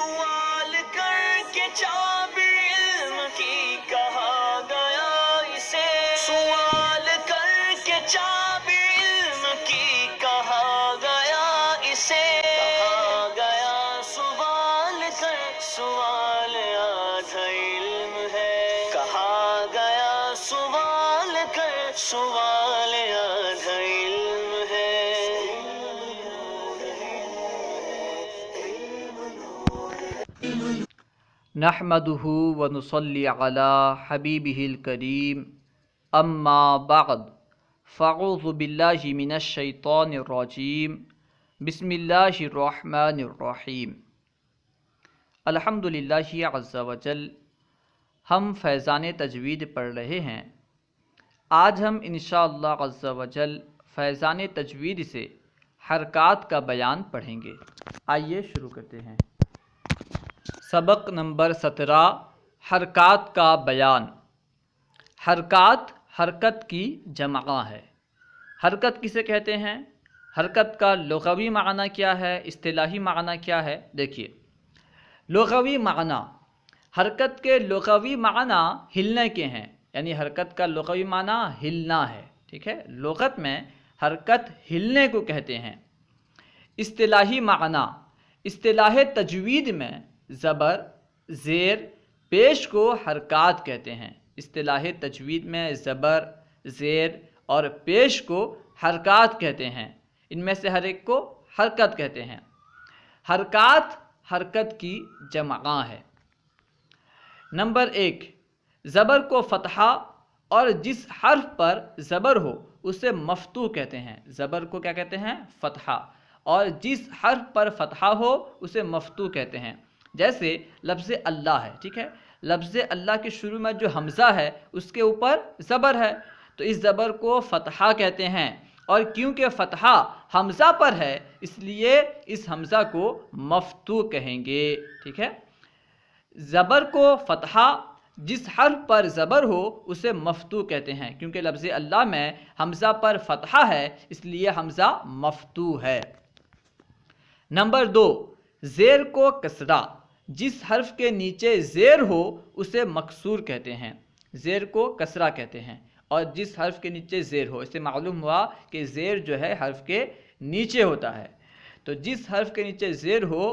سوال کر کے چابی علم کی کہا گیا اسے، سوال کر کے چابی علم کی کہا گیا اسے، کہا گیا سوال کر، سوال آدھا علم ہے، کہا گیا سوال کر، سوال آدھا علم ہے۔ نحمده ونصلي على حبيبه الكريم اما بعد فاعوذ بالله من الشيطان الرجيم بسم اللہ الرحمن الرحیم۔ الحمدللہ عز وجل، ہم فیضان تجوید پڑھ رہے ہیں۔ آج ہم انشاءاللہ عز وجل فیضان تجوید سے حرکات کا بیان پڑھیں گے۔ آئیے شروع کرتے ہیں۔ سبق نمبر 17، حرکات کا بیان۔ حرکات حرکت کی جمع ہے۔ حرکت کسے کہتے ہیں؟ حرکت کا لغوی معنی کیا ہے؟ اصطلاحی معنی کیا ہے؟ دیکھیے، لغوی معنی، حرکت کے لغوی معنی ہلنے کے ہیں، یعنی حرکت کا لغوی معنی ہلنا ہے، ٹھیک ہے؟ لغت میں حرکت ہلنے کو کہتے ہیں۔ اصطلاحی معنی، اصطلاح تجوید میں زبر، زیر، پیش کو حرکات کہتے ہیں۔ اصطلاح تجوید میں زبر، زیر اور پیش کو حرکات کہتے ہیں۔ ان میں سے ہر ایک کو حرکت کہتے ہیں۔ حرکات حرکت کی جمع ہے۔ نمبر 1، زبر کو فتحہ اور جس حرف پر زبر ہو اسے مفتوح کہتے ہیں۔ زبر کو کیا کہتے ہیں؟ فتحہ، اور جس حرف پر فتحہ ہو اسے مفتوح کہتے ہیں۔ جیسے لفظ اللہ ہے، ٹھیک ہے؟ لفظ اللہ کے شروع میں جو حمزہ ہے اس کے اوپر زبر ہے، تو اس زبر کو فتحہ کہتے ہیں، اور کیونکہ فتحہ حمزہ پر ہے اس لیے اس حمزہ کو مفتوح کہیں گے، ٹھیک ہے؟ زبر کو فتحہ، جس حرف پر زبر ہو اسے مفتوح کہتے ہیں، کیونکہ لفظ اللہ میں حمزہ پر فتحہ ہے اس لیے حمزہ مفتوح ہے۔ نمبر 2، زیر کو کسرہ، جس حرف کے نیچے زیر ہو اسے مکسور کہتے ہیں۔ زیر کو کسرہ کہتے ہیں، اور جس حرف کے نیچے زیر ہو، اس سے معلوم ہوا کہ زیر جو ہے حرف کے نیچے ہوتا ہے، تو جس حرف کے نیچے زیر ہو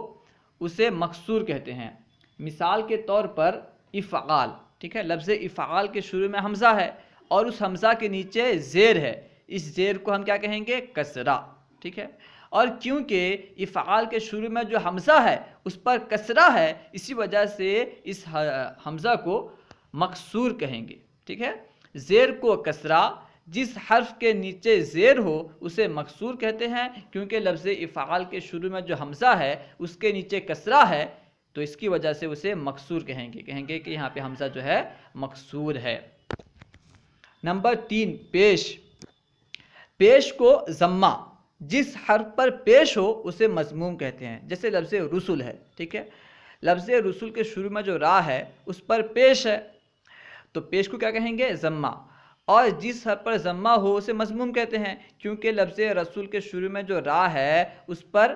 اسے مکسور کہتے ہیں۔ مثال کے طور پر افعال، ٹھیک ہے؟ لفظ افعال کے شروع میں حمزہ ہے اور اس حمزہ کے نیچے زیر ہے، اس زیر کو ہم کیا کہیں گے؟ کسرہ، ٹھیک ہے؟ اور کیونکہ افعال کے شروع میں جو حمزہ ہے اس پر کسرہ ہے، اسی وجہ سے اس حمزہ کو مکسور کہیں گے، ٹھیک ہے؟ زیر کو کسرہ، جس حرف کے نیچے زیر ہو اسے مکسور کہتے ہیں، کیونکہ لفظ افعال کے شروع میں جو حمزہ ہے اس کے نیچے کسرہ ہے، تو اس کی وجہ سے اسے مکسور کہیں گے کہ یہاں پہ حمزہ جو ہے مکسور ہے۔ نمبر 3، پیش۔ پیش کو ضمہ، جس حرف پر پیش ہو اسے مضموم کہتے ہیں۔ جیسے لفظ رسول ہے، ٹھیک ہے؟ لفظ رسول کے شروع میں جو را ہے اس پر پیش ہے، تو پیش کو کیا کہیں گے؟ ضمہ، اور جس حرف پر ضمہ ہو اسے مضموم کہتے ہیں، کیونکہ لفظ رسول کے شروع میں جو را ہے اس پر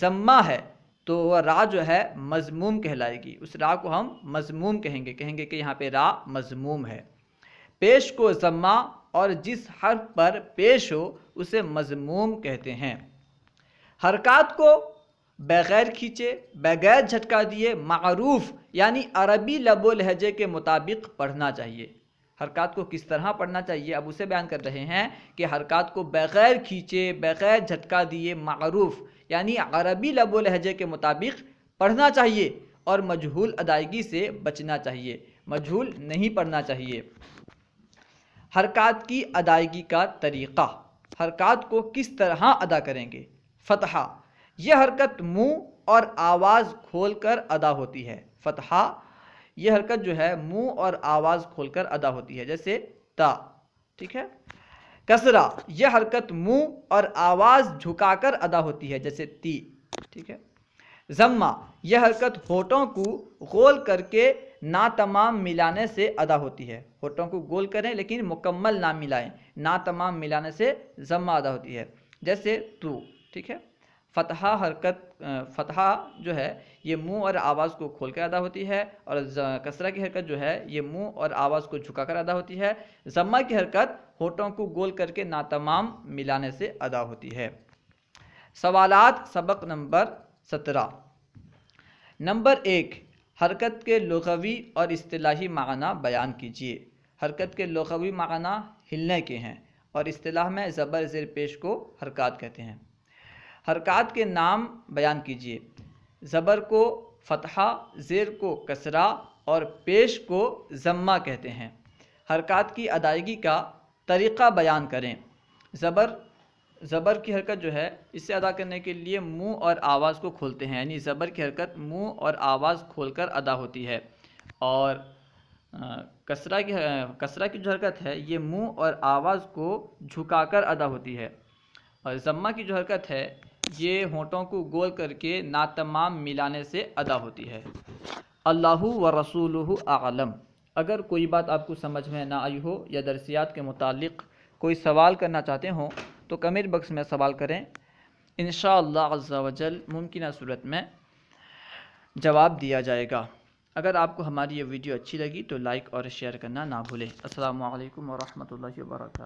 ضمہ ہے، تو وہ را جو ہے مضموم کہلائے گی، اس را کو ہم مضموم کہیں گے کہ یہاں پہ را مضموم ہے۔ پیش کو ضمہ اور جس حرف پر پیش ہو اسے مضموم کہتے ہیں۔ حرکات کو بغیر کھینچے، بغیر جھٹکا دیے، معروف یعنی عربی لب و لہجے کے مطابق پڑھنا چاہیے۔ حرکات کو کس طرح پڑھنا چاہیے اب اسے بیان کر رہے ہیں کہ حرکات کو بغیر کھینچے، بغیر جھٹکا دیے، معروف یعنی عربی لب و لہجے کے مطابق پڑھنا چاہیے، اور مجہول ادائیگی سے بچنا چاہیے، مجہول نہیں پڑھنا چاہیے۔ حرکات کی ادائیگی کا طریقہ، حرکات کو کس طرح ادا کریں گے؟ فتحہ، یہ حرکت منہ اور آواز کھول کر ادا ہوتی ہے۔ فتحہ، یہ حرکت جو ہے منہ اور آواز کھول کر ادا ہوتی ہے، جیسے تا، ٹھیک ہے؟ کسرہ، یہ حرکت منہ اور آواز جھکا کر ادا ہوتی ہے، جیسے تی، ٹھیک ہے؟ ضمہ، یہ حرکت ہونٹوں کو گول کر کے ناتمام ملانے سے ادا ہوتی ہے۔ ہونٹوں کو گول کریں لیکن مکمل نہ ملائیں، ناتمام ملانے سے ضمہ ادا ہوتی ہے، جیسے تو، ٹھیک ہے؟ فتحہ جو ہے یہ منہ اور آواز کو کھول کر ادا ہوتی ہے، اور کسرہ کی حرکت جو ہے یہ منہ اور آواز کو جھکا کر ادا ہوتی ہے۔ ضمہ کی حرکت ہونٹوں کو گول کر کے ناتمام ملانے سے ادا ہوتی ہے۔ سوالات سبق نمبر 17۔ نمبر 1، حرکت کے لغوی اور اصطلاحی معنی بیان کیجیے۔ حرکت کے لغوی معنی ہلنے کے ہیں، اور اصطلاح میں زبر زیر پیش کو حرکات کہتے ہیں۔ حرکات کے نام بیان کیجیے۔ زبر کو فتحہ، زیر کو کسرہ اور پیش کو ضمہ کہتے ہیں۔ حرکات کی ادائیگی کا طریقہ بیان کریں۔ زبر کی حرکت جو ہے اسے ادا کرنے کے لیے منہ اور آواز کو کھولتے ہیں، یعنی زبر کی حرکت منہ اور آواز کھول کر ادا ہوتی ہے، اور کسرہ کی جو حرکت ہے یہ منہ اور آواز کو جھکا کر ادا ہوتی ہے، اور ضمہ کی جو حرکت ہے یہ ہونٹوں کو گول کر کے ناتمام ملانے سے ادا ہوتی ہے۔ اللہ و رسولہ اعلم۔ اگر کوئی بات آپ کو سمجھ میں نہ آئی ہو یا درسیات کے متعلق کوئی سوال کرنا چاہتے ہوں تو کمنٹ باکس میں سوال کریں، انشاءاللہ عز و جل ممکنہ صورت میں جواب دیا جائے گا۔ اگر آپ کو ہماری یہ ویڈیو اچھی لگی تو لائک اور شیئر کرنا نہ بھولیں۔ السلام علیکم ورحمۃ اللہ وبرکاتہ۔